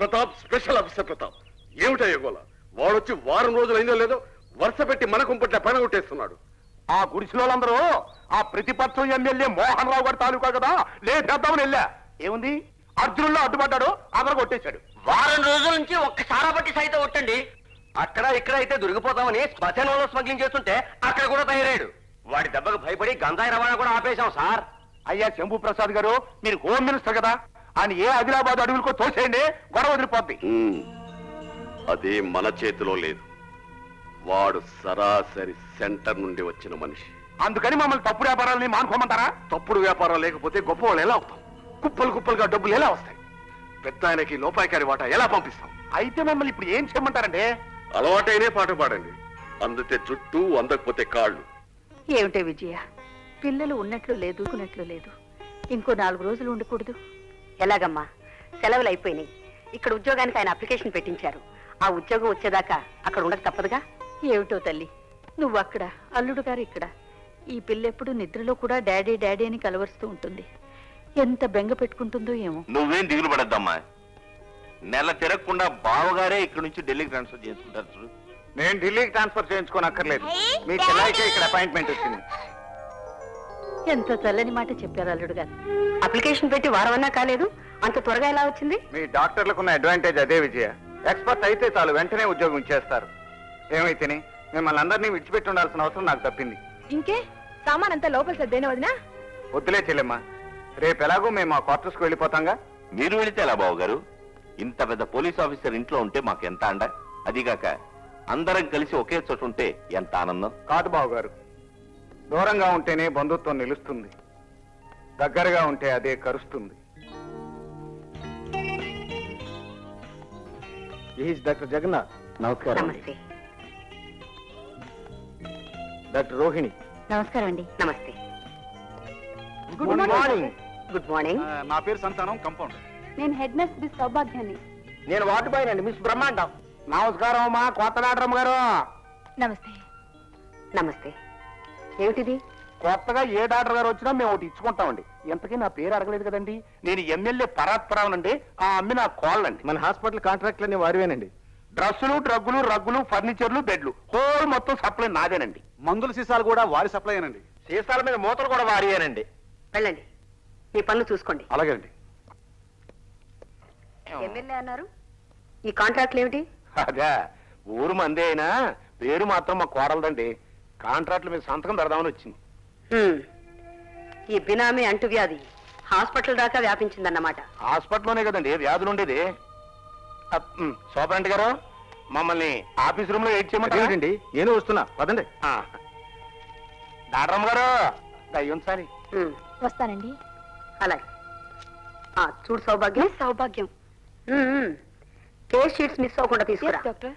Pratap, special officer Pratap. ఏమిటయ్యా గోల? వాడొచ్చి వారం రోజులు అయిందో లేదో వరుస పెట్టి మన కుంపట్ల పైన కొట్టేస్తున్నాడు. ఆ గుడిసెలోళ్ళందరూ ఆ ప్రతిపక్షం ఎమ్మెల్యే మోహన్ రావు గారి తాలూకా కదా, లేపేద్దామని వెళ్ళా. ఏముంది, అర్జునుల్లో అడ్డుపడ్డాడు, అదర కొట్టేశాడు. వారం రోజుల నుంచి ఒక్కసారా బట్టి సైతం కొట్టండి. అక్కడ ఇక్కడ అయితే దొరికిపోతామని శ్మశానంలో స్మగ్లింగ్ చేస్తుంటే అక్కడ కూడా తయారయ్యాడు. వాడి దెబ్బకు భయపడి గంజాయి రవాణా కూడా ఆపేశాం సార్. అయ్యా శంభు ప్రసాద్ గారు, మీరు హోమ్ మినిస్టర్ కదా, ఆయన ఏ ఆదిలాబాద్ అడవులకో తోసేయండి, గొడవ వదిలిపోద్ది. అది మన చేతిలో లేదు. వాడు సరాసరి సెంటర్ నుండి వచ్చిన మనిషి. అందుకని మమ్మల్ని తప్పుడు వ్యాపారాలని మానుకోమంటారా? తప్పుడు వ్యాపారం లేకపోతే గొప్ప వాళ్ళు ఎలా అవుతాం? కుప్పలు కుప్పలుగా డబ్బులు ఎలా వస్తాయి? పెద్ద ఆయనకి లోపాయికారి వాటా ఎలా పంపిస్తాం? అయితే మమ్మల్ని ఇప్పుడు ఏం చేయమంటారండి? అలవాటైనే పాట పాడండి. అందితే చుట్టూ, అందకపోతే కాళ్ళు. ఏమిటే విజయ, పిల్లలు ఉన్నట్లు లేదు, లేదు. ఇంకో 4 రోజులు ఉండకూడదు? ఎలాగమ్మా, సెలవులు అయిపోయినాయి. ఇక్కడ ఉద్యోగానికి ఆయన అప్లికేషన్ పెట్టించారు. ఆ ఉద్యోగం వచ్చేదాకా అక్కడ ఉండక తప్పదుగా. ఏమిటో తల్లి, నువ్వు అక్కడ, అల్లుడు గారు ఇక్కడ. ఈ పిల్లెప్పుడు నిద్రలో కూడా డాడీ డాడీ అని కలవరుస్తూ ఉంటుంది. ఎంత బెంగ పెట్టుకుంటుందో ఏమో. నువ్వేం దిగులు పడద్దమ్మా. నెల తిరగకుండా బావగారే ఇక్కడ నుంచి ఢిల్లీకి ట్రాన్స్ఫర్ చేసుకుంటారు చూడు. నేను ఢిల్లీకి ట్రాన్స్ఫర్ చేయించుకోనక్కర్లేదు, మీ చెల్లాయికే ఇక్కడ అపాయింట్మెంట్ వచ్చింది. ఎంత చల్లని మాట చెప్పారు అల్లుడు గారు. అప్లికేషన్ పెట్టి వారమన్నా కాలేదు, అంత త్వరగా ఎలా వచ్చింది? మీ డాక్టర్లకున్న అడ్వాంటేజ్ అదే విజయ. ఎక్స్పర్ట్ అయితే చాలు, వెంటనే ఉద్యోగం ఇచ్చేస్తారు. ఏమైతేనే మిమ్మల్ని అందరినీ విడిచిపెట్టి ఉండాల్సిన అవసరం నాకు తప్పింది. ఇంకే సామాన్ అంతా లోపల సర్దేనా వదినా? వద్దులే చెల్లెమ్మా, రేపు ఎలాగో మేము మా క్వార్టర్స్కి వెళ్ళిపోతాంగా. మీరు వెళితే ఎలా బావు గారు? ఇంత పెద్ద పోలీస్ ఆఫీసర్ ఇంట్లో ఉంటే మాకు ఎంత అండ. అదిగాక అందరం కలిసి ఒకే చోట ఉంటే ఎంత ఆనందం. కాదు బావగారు, దూరంగా ఉంటేనే బంధుత్వం నిలుస్తుంది, దగ్గరగా ఉంటే అదే కరుస్తుంది. డాక్టర్ జగన్నాథ్. నమస్కారం. డాక్టర్ రోహిణి. నమస్కారం అండి. నమస్తే. Good morning. Good morning. నా పేరు సంతానం, కంపౌండర్. నేను హెడ్ నర్స్ మిస్ సౌభాగ్యాన్ని. నేను వార్డు బాయ్ అండి, మిస్ బ్రహ్మాండం. నమస్కారం అమ్మా, కొత్త డాక్టర్ గారు. నమస్తే. నమస్తే. ఏమిటిది? కొత్తగా ఏ డాక్టర్ గారు వచ్చినా మేము ఒకటి ఇచ్చుకుంటామండి. ఎంతకీ నా పేరు అడగలేదు కదండి. నేను ఎమ్మెల్యే పరాత్పరావునండి, ఆ అమ్మి నా కోళ్ళండి. మన హాస్పిటల్ కాంట్రాక్ట్లన్నీ వారివేనండి. డ్రస్సులు, డ్రగ్గులు, రగ్గులు, ఫర్నిచర్లు, బెడ్లు, హోల్ మొత్తం సప్లై నాదేనండి. మందుల సీసాలు కూడా వారి సప్లై అనండి. సీసాల మీద మూతలు కూడా వారియేనండి. వెళ్ళండి, మీ పనులు చూసుకోండి. అలాగే అండి. ఎమ్మెల్యే అన్నారు, ఈ కాంట్రాక్ట్లు ఏమిటి? అదే, ఊరు మంది అయినా పేరు మాత్రం మా కోడలదండి. కాంట్రాక్ట్ల మీద సంతకం పెడదామని వచ్చింది. ఈ బినామీ అంటువ్యాధి హాస్పిటల్ దాకా వ్యాపించిందన్నమాట. హాస్పిటల్లోనే కదండి వ్యాధులు ఉండేది. సూపరింటెండెంట్ గారు, మమ్మల్ని ఆఫీస్ రూమ్ లో వెయిట్ చేయమంటారండి. నేను వస్తున్నా, పదండి. డాక్టర్ గారు దయ్యం సారి వస్తానండి. అలాగే. చూడు సౌభాగ్యం, సౌభాగ్యం కేస్ షీట్స్ మిస్ అవ్వకుండా తీసుకురా. డాక్టర్.